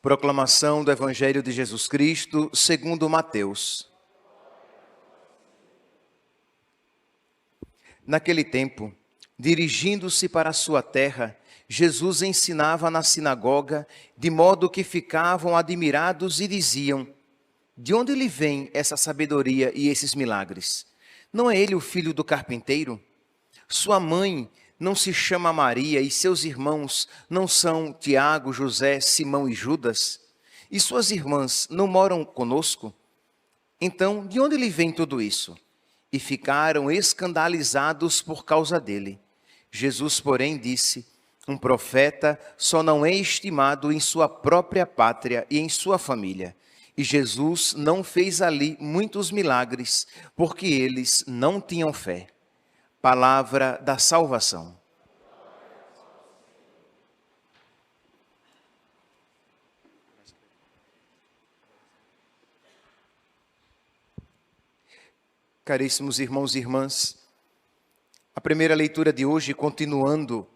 Proclamação do Evangelho de Jesus Cristo, segundo Mateus. Naquele tempo, dirigindo-se para a sua terra, Jesus ensinava na sinagoga, de modo que ficavam admirados e diziam: de onde lhe vem essa sabedoria e esses milagres? Não é ele o filho do carpinteiro? Sua mãe não se chama Maria e seus irmãos não são Tiago, José, Simão e Judas? E suas irmãs não moram conosco? Então, de onde lhe vem tudo isso? E ficaram escandalizados por causa dele. Jesus, porém, disse: um profeta só não é estimado em sua própria pátria e em sua família. E Jesus não fez ali muitos milagres, porque eles não tinham fé. Palavra da salvação. Caríssimos irmãos e irmãs, a primeira leitura de hoje, continuando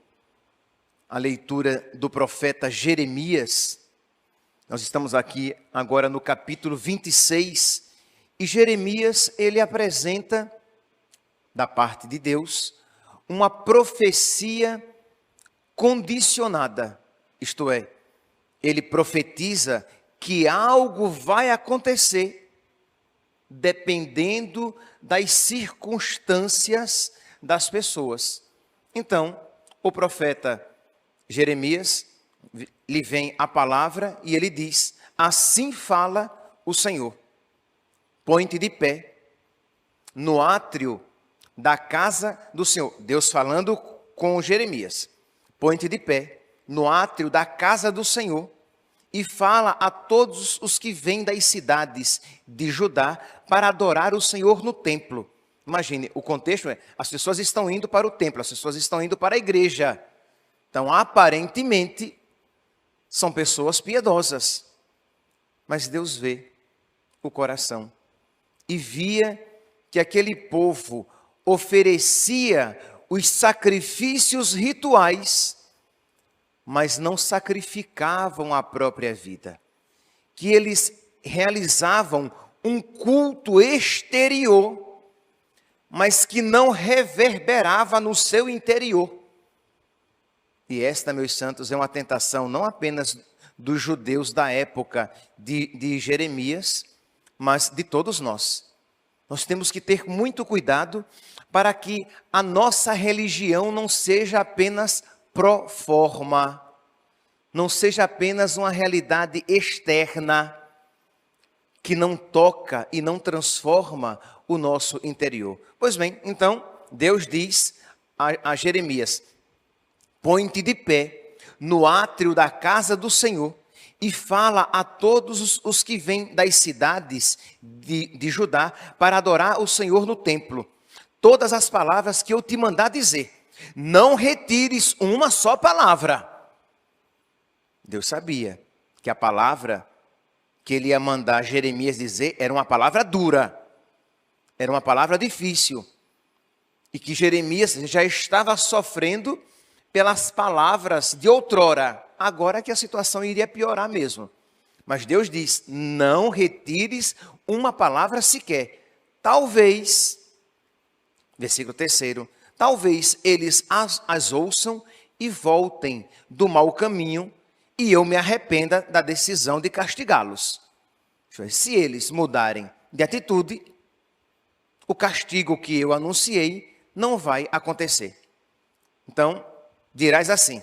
a leitura do profeta Jeremias, nós estamos aqui agora no capítulo 26, e Jeremias, ele apresenta, da parte de Deus, uma profecia condicionada, isto é, ele profetiza que algo vai acontecer dependendo das circunstâncias das pessoas. Então, o profeta Jeremias, lhe vem a palavra e ele diz: assim fala o Senhor, põe-te de pé no átrio da casa do Senhor. Deus falando com Jeremias: põe-te de pé no átrio da casa do Senhor e fala a todos os que vêm das cidades de Judá para adorar o Senhor no templo. Imagine, o contexto é: as pessoas estão indo para o templo, as pessoas estão indo para a igreja. Então, aparentemente, são pessoas piedosas. Mas Deus vê o coração e via que aquele povo oferecia os sacrifícios rituais, mas não sacrificavam a própria vida. Que eles realizavam um culto exterior, mas que não reverberava no seu interior. E esta, meus santos, é uma tentação não apenas dos judeus da época de Jeremias, mas de todos nós. Nós temos que ter muito cuidado para que a nossa religião não seja apenas pro forma, não seja apenas uma realidade externa que não toca e não transforma o nosso interior. Pois bem, então, Deus diz a Jeremias: põe-te de pé no átrio da casa do Senhor e fala a todos os que vêm das cidades de Judá para adorar o Senhor no templo. Todas as palavras que eu te mandar dizer, não retires uma só palavra. Deus sabia que a palavra que ele ia mandar Jeremias dizer era uma palavra dura, era uma palavra difícil, e que Jeremias já estava sofrendo pelas palavras de outrora, agora que a situação iria piorar mesmo. Mas Deus diz: não retires uma palavra sequer. Talvez, versículo 3, talvez eles as ouçam e voltem do mau caminho e eu me arrependa da decisão de castigá-los. Se eles mudarem de atitude, o castigo que eu anunciei não vai acontecer. Então, dirás assim.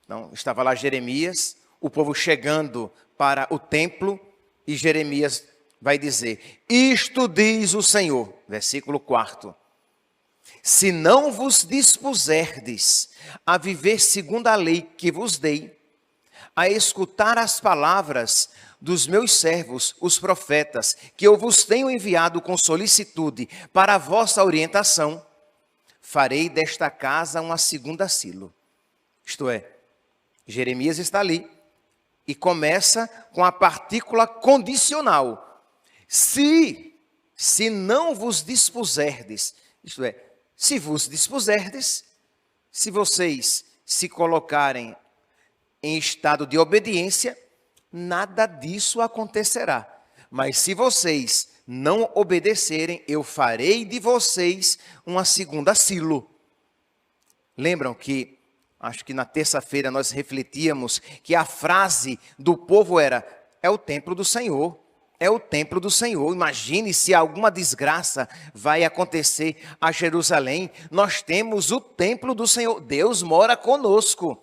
Então, estava lá Jeremias, o povo chegando para o templo, e Jeremias vai dizer: isto diz o Senhor, versículo 4. Se não vos dispuserdes a viver segundo a lei que vos dei, a escutar as palavras dos meus servos, os profetas, que eu vos tenho enviado com solicitude para a vossa orientação, farei desta casa uma segunda Silo. Isto é, Jeremias está ali e começa com a partícula condicional. Se não vos dispuserdes, isto é, se vos dispuserdes, se vocês se colocarem em estado de obediência, nada disso acontecerá. Mas se vocês não obedecerem, eu farei de vocês uma segunda Silo. Lembram que, acho que na terça-feira nós refletíamos que a frase do povo era: é o templo do Senhor, é o templo do Senhor. Imagine se alguma desgraça vai acontecer a Jerusalém, nós temos o templo do Senhor, Deus mora conosco.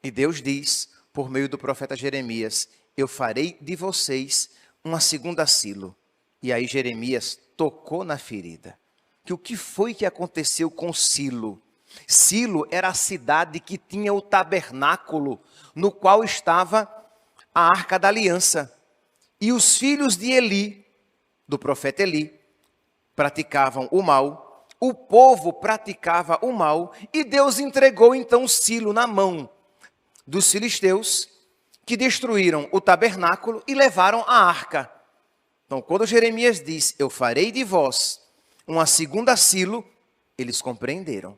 E Deus diz, por meio do profeta Jeremias: eu farei de vocês uma segunda Silo. E aí Jeremias tocou na ferida. Que o que foi que aconteceu com Silo? Silo era a cidade que tinha o tabernáculo no qual estava a Arca da Aliança. E os filhos de Eli, do profeta Eli, praticavam o mal, o povo praticava o mal, e Deus entregou então Silo na mão dos filisteus, que destruíram o tabernáculo e levaram a arca. Então, quando Jeremias diz: eu farei de vós uma segunda Silo, eles compreenderam.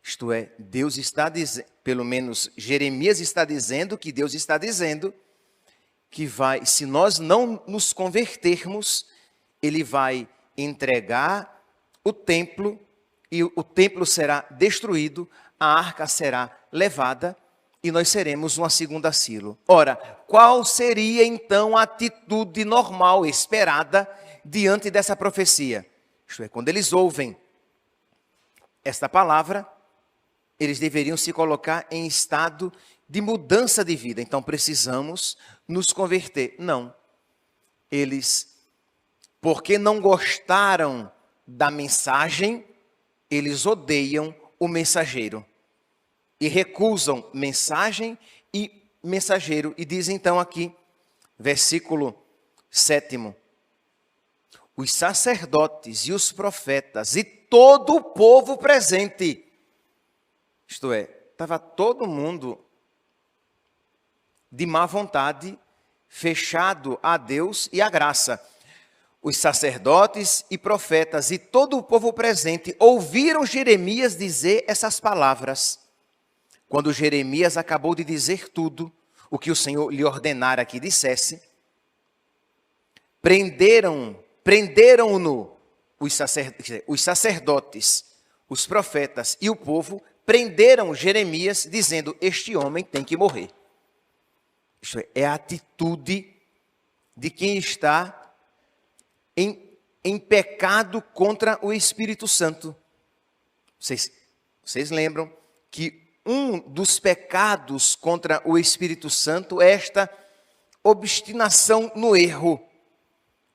Isto é, Deus está dizendo, pelo menos Jeremias está dizendo, que Deus está dizendo que vai, se nós não nos convertermos, ele vai entregar o templo e o templo será destruído, a arca será levada e nós seremos uma segunda Silo. Ora, qual seria então a atitude normal, esperada, diante dessa profecia? Isto é, quando eles ouvem esta palavra, eles deveriam se colocar em estado de mudança de vida. Então precisamos nos converter. Não. Eles, porque não gostaram da mensagem, eles odeiam o mensageiro. E recusam mensagem e mensageiro. E diz então aqui, versículo 7. Os sacerdotes e os profetas e todo o povo presente. Isto é, estava todo mundo de má vontade, fechado a Deus e à graça. Os sacerdotes e profetas e todo o povo presente ouviram Jeremias dizer essas palavras. Quando Jeremias acabou de dizer tudo o que o Senhor lhe ordenara que dissesse, prenderam-no os sacerdotes, os profetas e o povo, prenderam Jeremias, dizendo: este homem tem que morrer. Isto é a atitude de quem está em pecado contra o Espírito Santo. Vocês lembram que um dos pecados contra o Espírito Santo é esta obstinação no erro.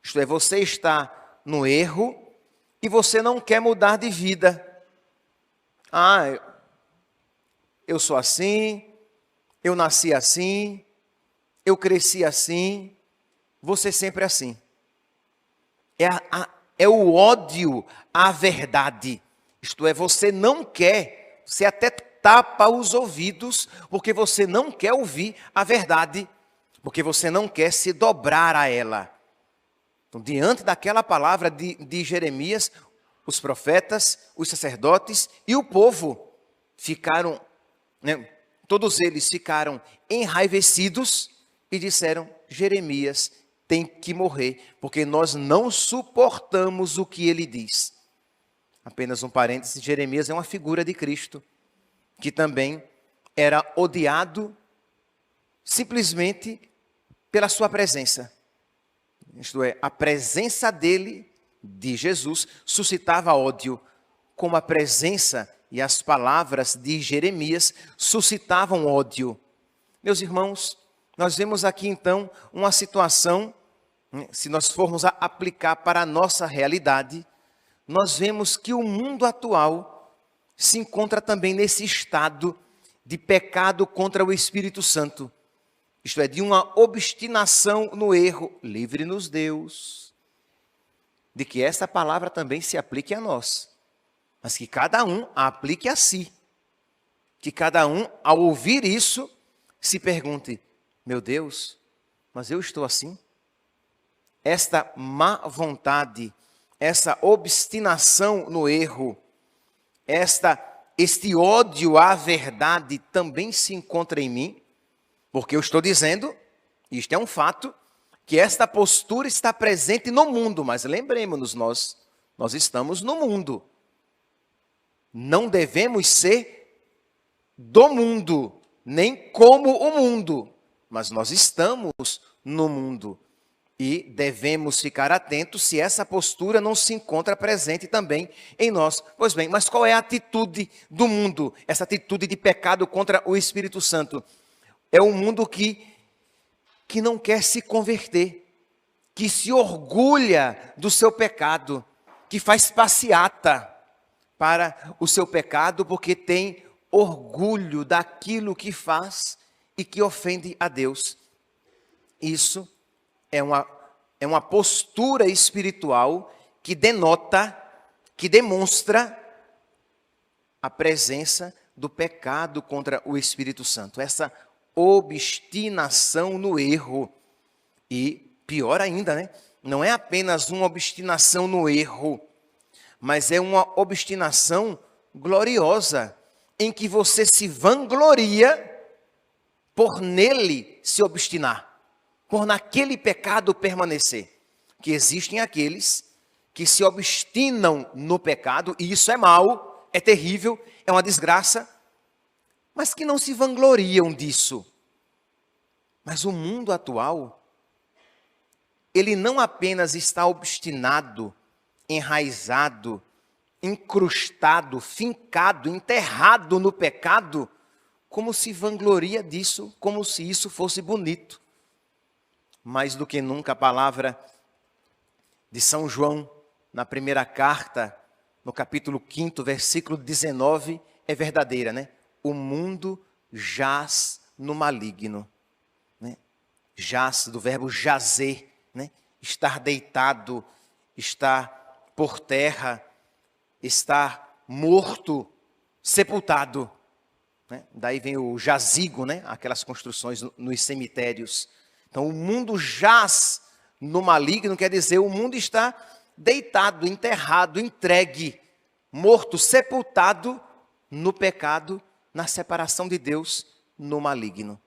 Isto é, você está no erro e você não quer mudar de vida. Eu sou assim, eu nasci assim, eu cresci assim, você sempre assim. É o ódio à verdade. Isto é, você não quer, você até tapa os ouvidos, porque você não quer ouvir a verdade, porque você não quer se dobrar a ela. Então, diante daquela palavra de Jeremias, os profetas, os sacerdotes e o povo ficaram, todos eles ficaram enraivecidos e disseram: Jeremias tem que morrer, porque nós não suportamos o que ele diz. Apenas um parêntese, Jeremias é uma figura de Cristo, que também era odiado simplesmente pela sua presença. Isto é, a presença dele, de Jesus, suscitava ódio, como a presença e as palavras de Jeremias suscitavam ódio. Meus irmãos, nós vemos aqui então uma situação, se nós formos aplicar para a nossa realidade, nós vemos que o mundo atual se encontra também nesse estado de pecado contra o Espírito Santo. Isto é, de uma obstinação no erro. Livre-nos, Deus, de que essa palavra também se aplique a nós, mas que cada um a aplique a si. Que cada um, ao ouvir isso, se pergunte: meu Deus, mas eu estou assim? Esta má vontade, essa obstinação no erro, este ódio à verdade também se encontra em mim? Porque eu estou dizendo Isto é um fato, que esta postura está presente no mundo, mas lembremos-nos, nós estamos no mundo. Não devemos ser do mundo, nem como o mundo, mas nós estamos no mundo. E devemos ficar atentos se essa postura não se encontra presente também em nós. Pois bem, mas qual é a atitude do mundo? Essa atitude de pecado contra o Espírito Santo. É um mundo que não quer se converter, que se orgulha do seu pecado, que faz passeata para o seu pecado, porque tem orgulho daquilo que faz e que ofende a Deus. Isso é uma postura espiritual que denota, que demonstra a presença do pecado contra o Espírito Santo. Essa obstinação no erro. E pior ainda, né? Não é apenas uma obstinação no erro, mas é uma obstinação gloriosa, em que você se vangloria por nele se obstinar, por naquele pecado permanecer. Que existem aqueles que se obstinam no pecado, e isso é mau, é terrível, é uma desgraça, mas que não se vangloriam disso. Mas o mundo atual, ele não apenas está obstinado, enraizado, incrustado, fincado, enterrado no pecado, como se vangloria disso, como se isso fosse bonito. Mais do que nunca a palavra de São João, na primeira carta, no capítulo 5, versículo 19, é verdadeira, né? O mundo jaz no maligno, né? Jaz, do verbo jazer, né? Estar deitado, estar por terra, estar morto, sepultado, né? Daí vem o jazigo, né? Aquelas construções nos cemitérios. Então o mundo jaz no maligno, quer dizer, o mundo está deitado, enterrado, entregue, morto, sepultado no pecado, na separação de Deus, no maligno.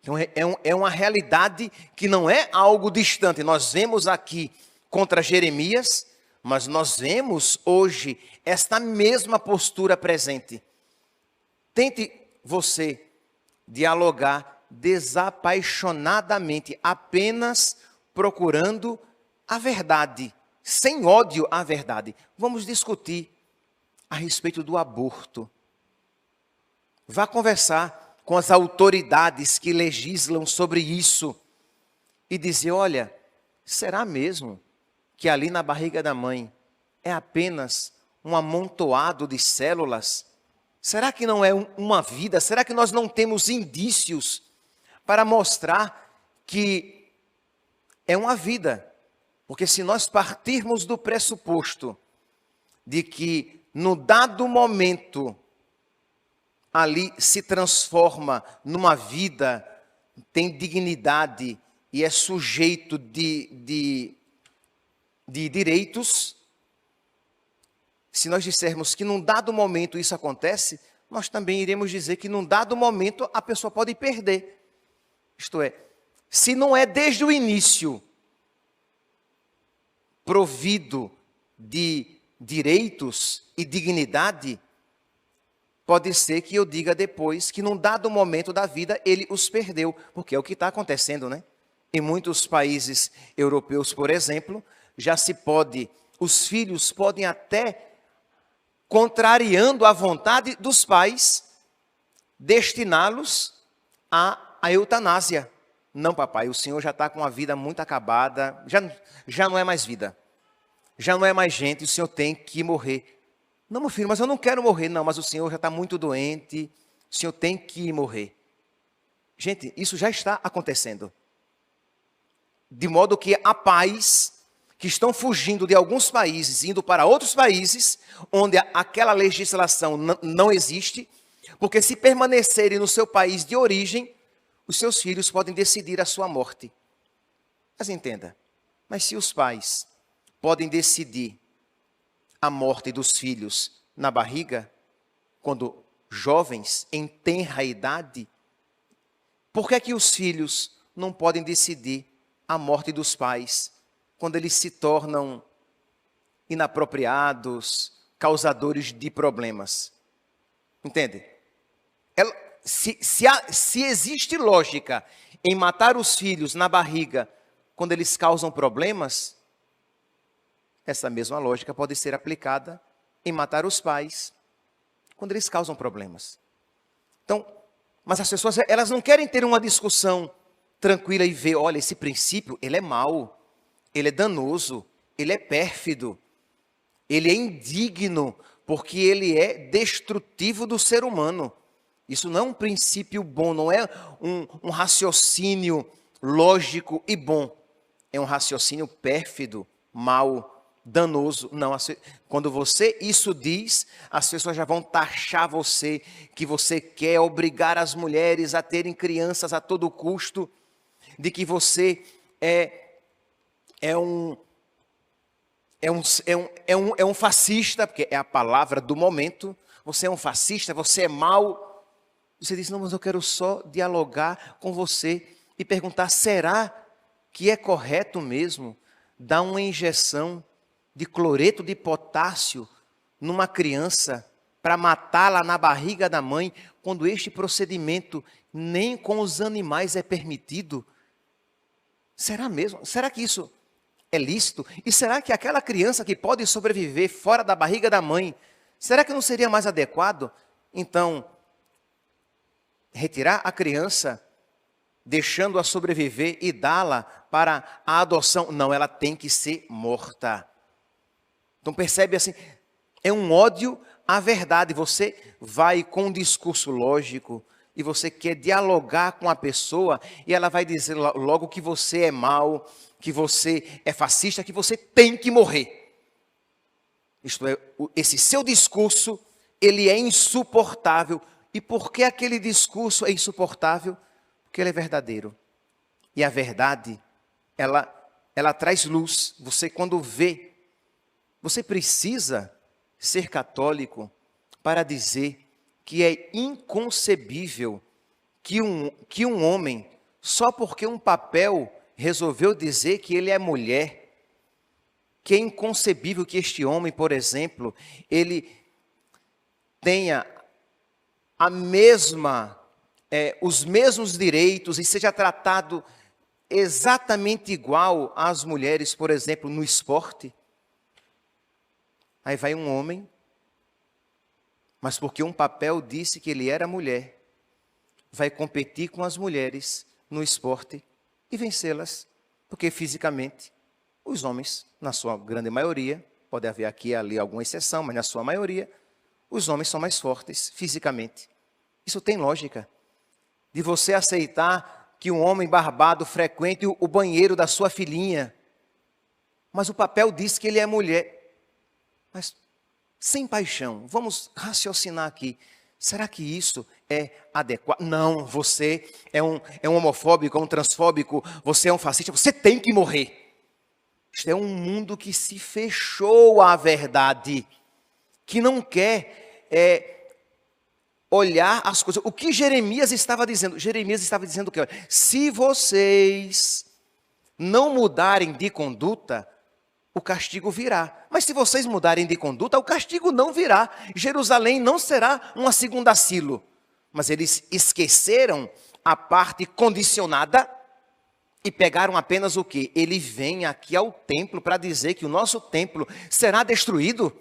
Então é uma realidade que não é algo distante. Nós vemos aqui contra Jeremias, mas nós vemos hoje esta mesma postura presente. Tente você dialogar desapaixonadamente, apenas procurando a verdade, sem ódio à verdade. Vamos discutir a respeito do aborto. Vá conversar com as autoridades que legislam sobre isso e dizer, olha, será mesmo que ali na barriga da mãe é apenas um amontoado de células? Será que não é uma vida? Será que nós não temos indícios para mostrar que é uma vida? Porque se nós partirmos do pressuposto de que no dado momento ali se transforma numa vida, tem dignidade e é sujeito de direitos, se nós dissermos que num dado momento isso acontece, nós também iremos dizer que num dado momento a pessoa pode perder. Isto é, se não é desde o início provido de direitos e dignidade, pode ser que eu diga depois que num dado momento da vida ele os perdeu, porque é o que está acontecendo, né? Em muitos países europeus, por exemplo, já se pode, os filhos podem até, contrariando a vontade dos pais, destiná-los à eutanásia. Não, papai, o senhor já está com a vida muito acabada, já não é mais vida, já não é mais gente, o senhor tem que morrer. Não, meu filho, mas eu não quero morrer. Não, mas o senhor já está muito doente, o senhor tem que morrer. Gente, isso já está acontecendo. De modo que há pais que estão fugindo de alguns países, indo para outros países, onde aquela legislação não existe, porque se permanecerem no seu país de origem, os seus filhos podem decidir a sua morte. Mas entenda, mas se os pais podem decidir a morte dos filhos na barriga, quando jovens, em tenra idade, por que é que os filhos não podem decidir a morte dos pais quando eles se tornam inapropriados, causadores de problemas. Entende? Se existe lógica em matar os filhos na barriga quando eles causam problemas, essa mesma lógica pode ser aplicada em matar os pais quando eles causam problemas. Então, mas as pessoas, elas não querem ter uma discussão tranquila e ver, olha, esse princípio, ele é mau, ele é danoso, ele é pérfido, ele é indigno, porque ele é destrutivo do ser humano. Isso não é um princípio bom, não é um raciocínio lógico e bom. É um raciocínio pérfido, mau, danoso. Não, quando você isso diz, as pessoas já vão taxar você, que você quer obrigar as mulheres a terem crianças a todo custo, de que você é um fascista, porque é a palavra do momento. Você é um fascista, você é mau. Você diz, não, mas eu quero só dialogar com você e perguntar, será que é correto mesmo dar uma injeção de cloreto de potássio numa criança para matá-la na barriga da mãe, quando este procedimento nem com os animais é permitido? Será mesmo? Será que isso é lícito? E será que aquela criança que pode sobreviver fora da barriga da mãe, será que não seria mais adequado, então, retirar a criança, deixando-a sobreviver e dá-la para a adoção? Não, ela tem que ser morta. Então percebe assim, é um ódio à verdade. Você vai com um discurso lógico e você quer dialogar com a pessoa e ela vai dizer logo que você é mau, que você é fascista, que você tem que morrer. Isto é, esse seu discurso, ele é insuportável. E por que aquele discurso é insuportável? Porque ele é verdadeiro. E a verdade, ela traz luz. Você quando vê, você precisa ser católico para dizer que é inconcebível que um homem, só porque um papel resolveu dizer que ele é mulher, que é inconcebível que este homem, por exemplo, ele tenha os mesmos direitos e seja tratado exatamente igual às mulheres, por exemplo, no esporte. Aí vai um homem, mas porque um papel disse que ele era mulher, vai competir com as mulheres no esporte e vencê-las, porque fisicamente os homens, na sua grande maioria, pode haver aqui e ali alguma exceção, mas na sua maioria, os homens são mais fortes fisicamente. Isso tem lógica. De você aceitar que um homem barbado frequente o banheiro da sua filhinha, mas o papel diz que ele é mulher. Mas, sem paixão, vamos raciocinar aqui. Será que isso é adequado? Não, você é um homofóbico, é um transfóbico, você é um fascista, você tem que morrer. Isto é um mundo que se fechou à verdade, que não quer olhar as coisas. O que Jeremias estava dizendo? Jeremias estava dizendo que, olha, se vocês não mudarem de conduta, o castigo virá. Mas se vocês mudarem de conduta, o castigo não virá. Jerusalém não será uma segunda Silo. Mas eles esqueceram a parte condicionada e pegaram apenas o quê? Ele vem aqui ao templo para dizer que o nosso templo será destruído.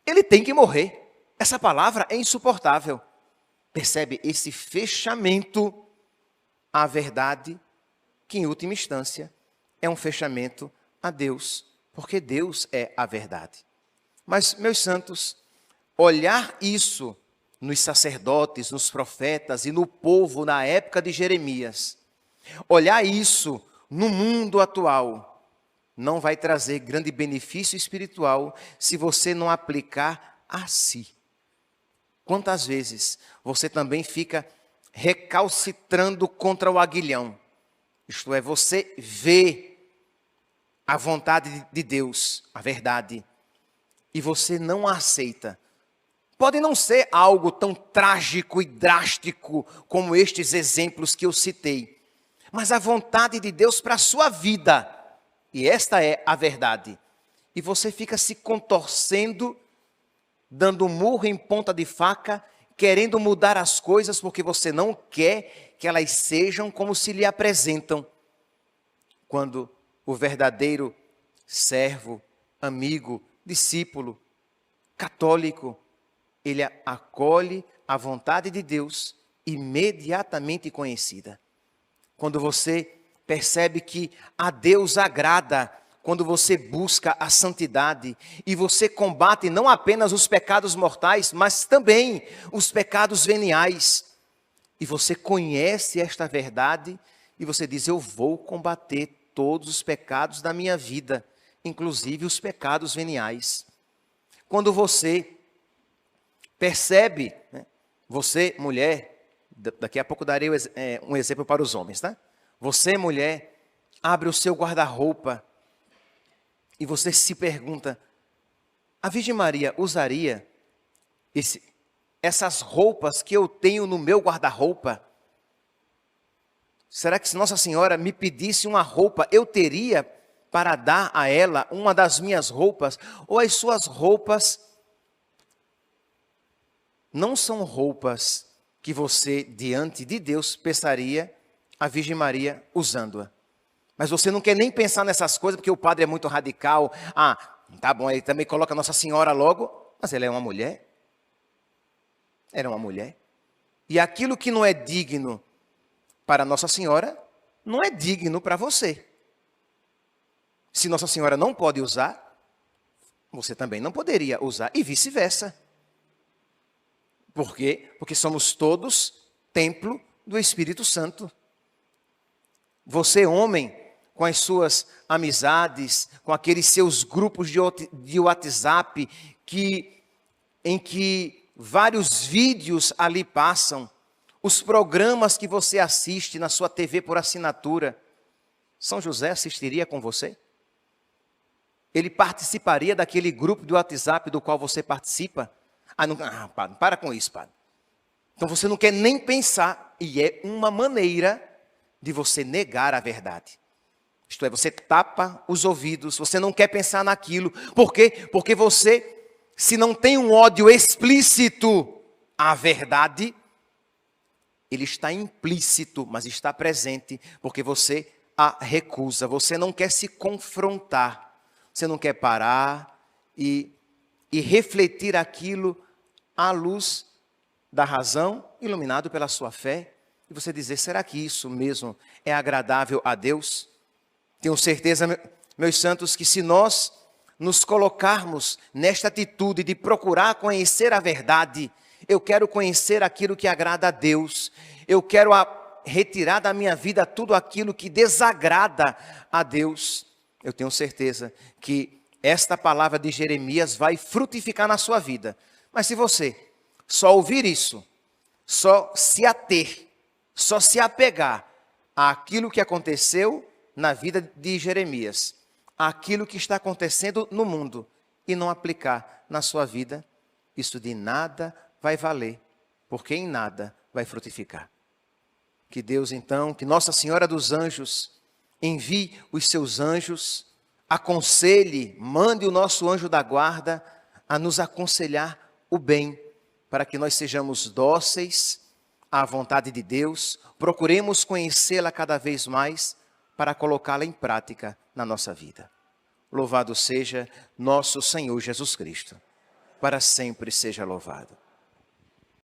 Ele tem que morrer. Essa palavra é insuportável. Percebe esse fechamento à verdade, que em última instância é um fechamento a Deus, porque Deus é a verdade. Mas, meus santos, olhar isso nos sacerdotes, nos profetas e no povo na época de Jeremias, olhar isso no mundo atual, não vai trazer grande benefício espiritual se você não aplicar a si. Quantas vezes você também fica recalcitrando contra o aguilhão? Isto é, você vê a vontade de Deus, a verdade, e você não a aceita. Pode não ser algo tão trágico e drástico como estes exemplos que eu citei, mas a vontade de Deus para a sua vida. E esta é a verdade. E você fica se contorcendo, dando murro em ponta de faca, querendo mudar as coisas porque você não quer que elas sejam como se lhe apresentam. Quando o verdadeiro servo, amigo, discípulo, católico, ele acolhe a vontade de Deus imediatamente conhecida. Quando você percebe que a Deus agrada, quando você busca a santidade e você combate não apenas os pecados mortais, mas também os pecados veniais. E você conhece esta verdade e você diz: eu vou combater todos os pecados da minha vida, inclusive os pecados veniais. Quando você percebe, né, você, mulher, daqui a pouco darei um exemplo para os homens, tá? Você, mulher, abre o seu guarda-roupa e você se pergunta: a Virgem Maria usaria essas roupas que eu tenho no meu guarda-roupa? Será que se Nossa Senhora me pedisse uma roupa, eu teria para dar a ela uma das minhas roupas? Ou as suas roupas não são roupas que você, diante de Deus, pensaria a Virgem Maria usando-a? Mas você não quer nem pensar nessas coisas, porque o padre é muito radical. Ah, tá bom, ele também coloca Nossa Senhora logo, mas ela é uma mulher. Era uma mulher. E aquilo que não é digno para Nossa Senhora, não é digno para você. Se Nossa Senhora não pode usar, você também não poderia usar, e vice-versa. Por quê? Porque somos todos templo do Espírito Santo. Você, homem, com as suas amizades, com aqueles seus grupos de WhatsApp, em que vários vídeos ali passam, os programas que você assiste na sua TV por assinatura, São José assistiria com você? Ele participaria daquele grupo de WhatsApp do qual você participa? Padre, para com isso, padre. Então você não quer nem pensar, e é uma maneira de você negar a verdade. Isto é, você tapa os ouvidos, você não quer pensar naquilo. Por quê? Porque você, se não tem um ódio explícito à verdade, ele está implícito, mas está presente, porque você a recusa. Você não quer se confrontar, você não quer parar e refletir aquilo à luz da razão, iluminado pela sua fé, e você dizer: será que isso mesmo é agradável a Deus? Tenho certeza, meus santos, que se nós nos colocarmos nesta atitude de procurar conhecer a verdade, eu quero conhecer aquilo que agrada a Deus, eu quero retirar da minha vida tudo aquilo que desagrada a Deus, eu tenho certeza que esta palavra de Jeremias vai frutificar na sua vida. Mas se você só ouvir isso, só se ater, só se apegar àquilo que aconteceu na vida de Jeremias, àquilo que está acontecendo no mundo, e não aplicar na sua vida, isso de nada vai valer, porque em nada vai frutificar. Que Deus então, que Nossa Senhora dos Anjos, envie os seus anjos, aconselhe, mande o nosso anjo da guarda a nos aconselhar o bem, para que nós sejamos dóceis à vontade de Deus, procuremos conhecê-la cada vez mais, para colocá-la em prática na nossa vida. Louvado seja nosso Senhor Jesus Cristo, para sempre seja louvado.